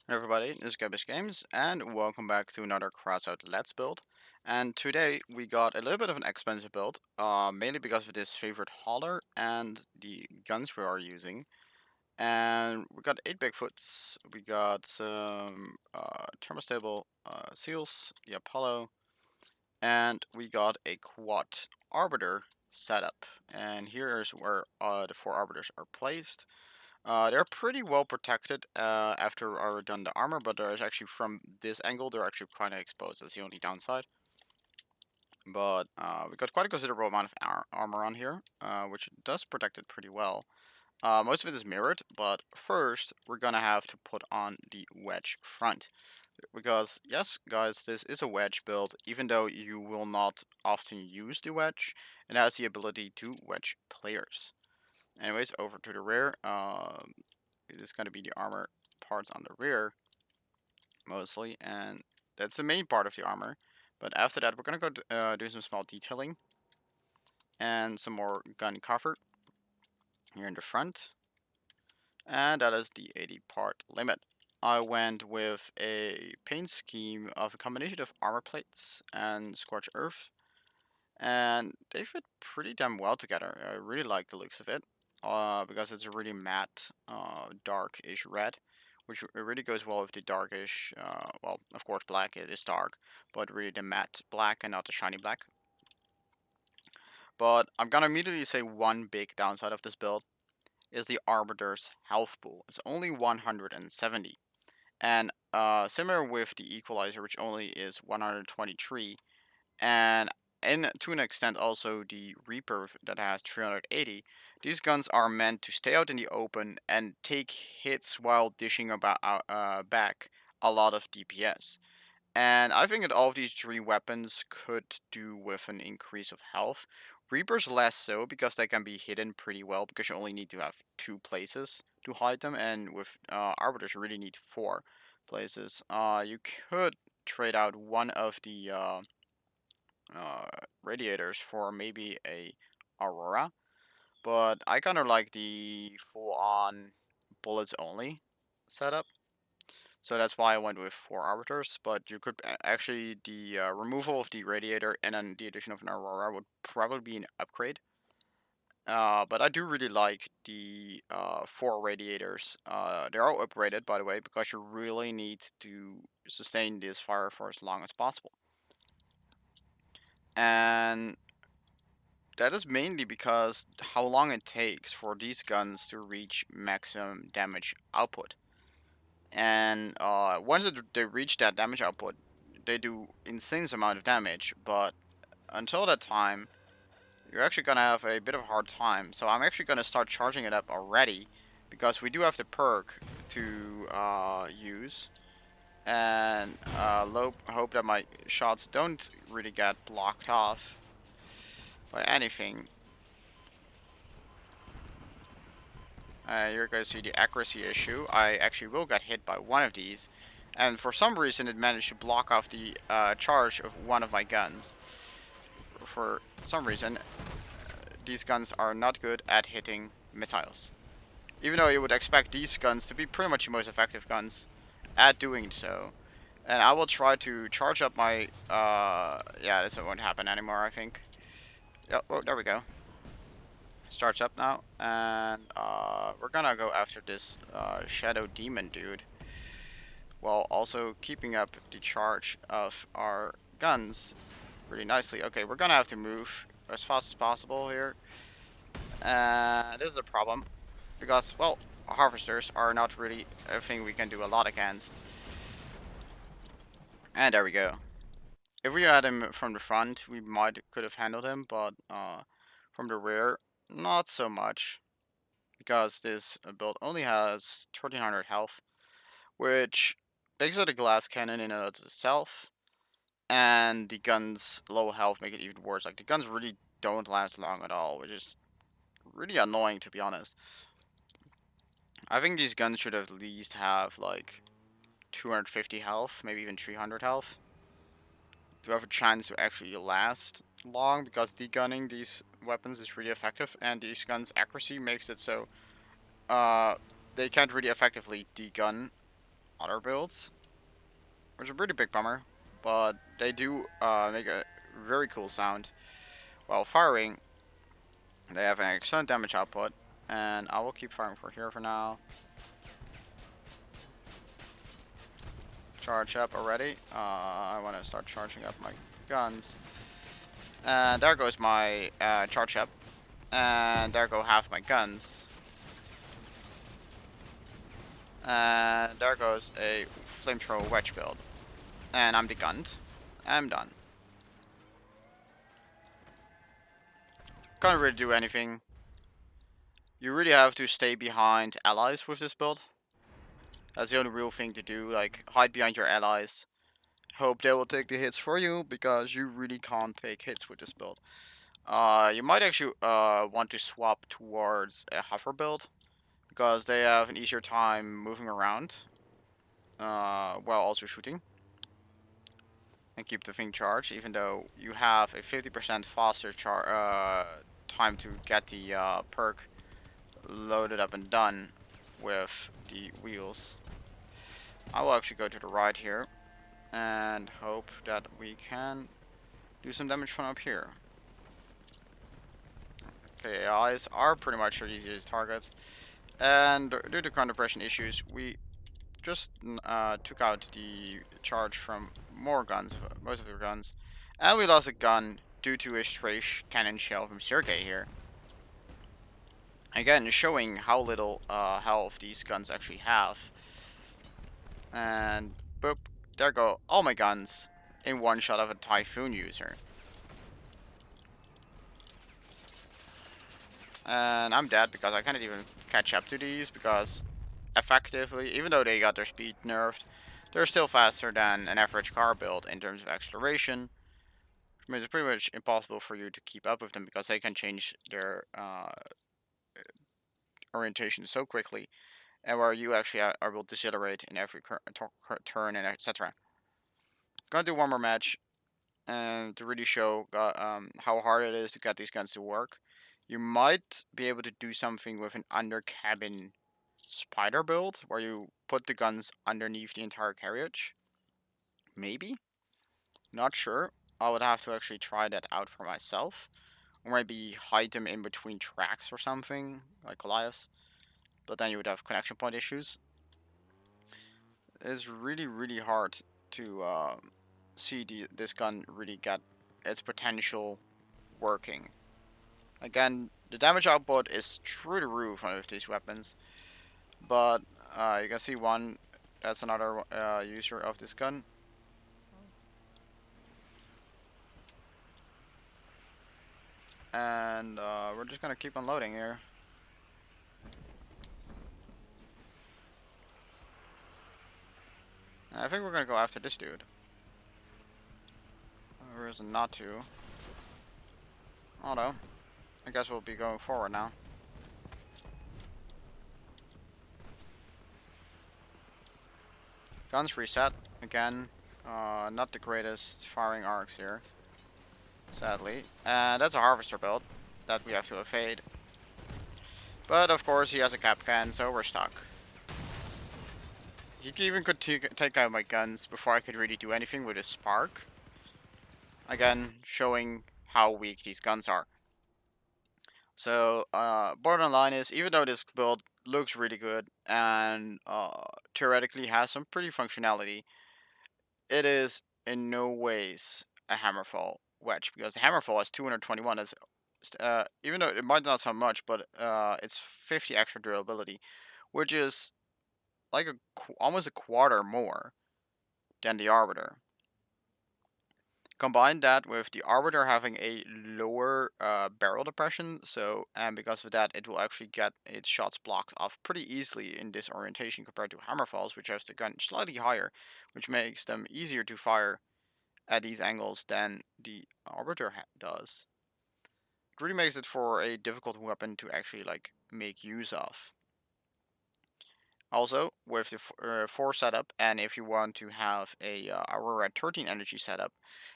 Hey everybody, this is Gabbish Games, and welcome back to another Crossout Let's Build. And today we got a little bit of an expensive build, mainly because of this favorite hauler and the guns we are using. And we got 8 Bigfoots, we got some thermostable seals, the Apollo, and we got a quad Arbiter setup. And here's where the 4 Arbiters are placed. They're pretty well protected after I done the armor, but there's actually from this angle they're actually kind of exposed. That's the only downside. But we got quite a considerable amount of armor on here, which does protect it pretty well. Most of it is mirrored, but first we're gonna have to put on the wedge front. Because yes, guys, this is a wedge build. Even though you will not often use the wedge, it has the ability to wedge players. Anyways, over to the rear. It is going to be the armor parts on the rear mostly, and that's the main part of the armor. But after that, we're going to go do some small detailing and some more gun cover here in the front, and that is the 80 part limit. I went with a paint scheme of a combination of armor plates and scorched earth, and they fit pretty damn well together. I really like the looks of it, because it's a really matte, darkish red, which really goes well with the darkish, well, of course, black, it is dark, but really the matte black and not the shiny black. But I'm gonna immediately say one big downside of this build is the Arbiter's health pool. It's only 170. And similar with the Equalizer, which only is 123, and to an extent also the Reaper that has 380. These guns are meant to stay out in the open and take hits while dishing about back a lot of DPS. And I think that all of these three weapons could do with an increase of health. Reapers less so because they can be hidden pretty well because you only need to have 2 places to hide them, and with Arbiters you really need 4 places. You could trade out one of the uh, radiators for maybe a Aurora, but I kind of like the full-on bullets only setup. So that's why I went with 4 Arbiters, but you could actually, the removal of the radiator and then the addition of an Aurora would probably be an upgrade. But I do really like the 4 radiators. They're all upgraded, by the way, because you really need to sustain this fire for as long as possible. And that is mainly because how long it takes for these guns to reach maximum damage output. And once they reach that damage output, they do insane amount of damage. But until that time, you're actually gonna have a bit of a hard time. So I'm actually gonna start charging it up already, because we do have the perk to use. And hope that my shots don't really get blocked off by anything. You're going to see the accuracy issue. I actually will get hit by one of these, and for some reason it managed to block off the charge of one of my guns. For some reason, these guns are not good at hitting missiles. Even though you would expect these guns to be pretty much the most effective guns at doing so. And I will try to charge up my, yeah, this won't happen anymore, I think. Yep, oh, there we go. Starts up now, and we're gonna go after this shadow demon dude, while also keeping up the charge of our guns really nicely. Okay, we're gonna have to move as fast as possible here, and this is a problem because, well, harvesters are not really a thing we can do a lot against. And there we go. If we had him from the front, we could have handled him, but from the rear, not so much, because this build only has 1300 health, which makes it a glass cannon in and of itself, and the gun's low health make it even worse. Like, the guns really don't last long at all, which is really annoying, to be honest. I think these guns should at least have like 250 health, maybe even 300 health, to have a chance to actually last long, because degunning these weapons is really effective, and these guns' accuracy makes it so uh, they can't really effectively degun other builds, which is a pretty big bummer, but they do make a very cool sound while firing. They have an excellent damage output, and I will keep firing for here for now. Charge up already. I want to start charging up my guns. And there goes my charge up. And there go half my guns. And there goes a flamethrower wedge build. And I'm degunned. I'm done. Can't really do anything. You really have to stay behind allies with this build. That's the only real thing to do. Like, hide behind your allies. Hope they will take the hits for you, because you really can't take hits with this build. You might actually want to swap towards a hover build, because they have an easier time moving around while also shooting, and keep the thing charged, even though you have a 50% faster time to get the perk loaded up and done with the wheels. I will actually go to the right here and hope that we can do some damage from up here. Okay, eyes are pretty much the easiest targets, and due to counter depression issues, we just took out the charge from more guns, most of the guns, and we lost a gun due to a stray cannon shell from Sergei here. Again, showing how little health these guns actually have. And boop, there go all my guns in one shot of a Typhoon user. And I'm dead because I can't even catch up to these, because effectively, even though they got their speed nerfed, they're still faster than an average car build in terms of acceleration. Which means it's pretty much impossible for you to keep up with them, because they can change their orientation so quickly, and where you actually are will decelerate in every turn and etc. Gonna do one more match, and to really show how hard it is to get these guns to work. You might be able to do something with an under cabin spider build, where you put the guns underneath the entire carriage. Maybe? Not sure. I would have to actually try that out for myself. Or maybe hide them in between tracks or something, like Goliaths. But then you would have connection point issues. It's really, really hard to see this gun really get its potential working. Again, the damage output is through the roof on these weapons. But you can see one, that's another user of this gun. And we're just gonna keep on loading here. And I think we're gonna go after this dude. Or is it not to? Oh no. I guess we'll be going forward now. Guns reset again. Not the greatest firing arcs here, sadly. And that's a harvester build that we have to evade. But of course he has a cap can, so we're stuck. He even could take out my guns before I could really do anything with his spark. Again, showing how weak these guns are. So, bottom line is, even though this build looks really good and theoretically has some pretty functionality, it is in no ways a hammerfall wedge, because the hammerfall has 221. As even though it might not sound much, but it's 50 extra durability, which is like almost a quarter more than the Arbiter. Combine that with the Arbiter having a lower barrel depression, and because of that, it will actually get its shots blocked off pretty easily in this orientation compared to Hammerfalls, which has the gun slightly higher, which makes them easier to fire at these angles than the Arbiter does. It really makes it for a difficult weapon to actually like make use of. Also, with the 4 setup, and if you want to have a Aurora 13 energy setup,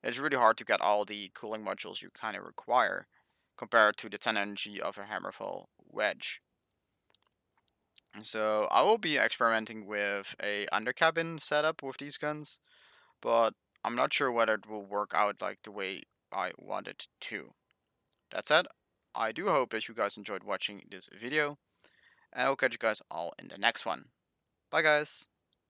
it's really hard to get all the cooling modules you kind of require compared to the 10 energy of a Hammerfall Wedge. So I will be experimenting with a undercabin setup with these guns, but I'm not sure whether it will work out like the way I want it to. That said, I do hope that you guys enjoyed watching this video, and I'll catch you guys all in the next one. Bye guys!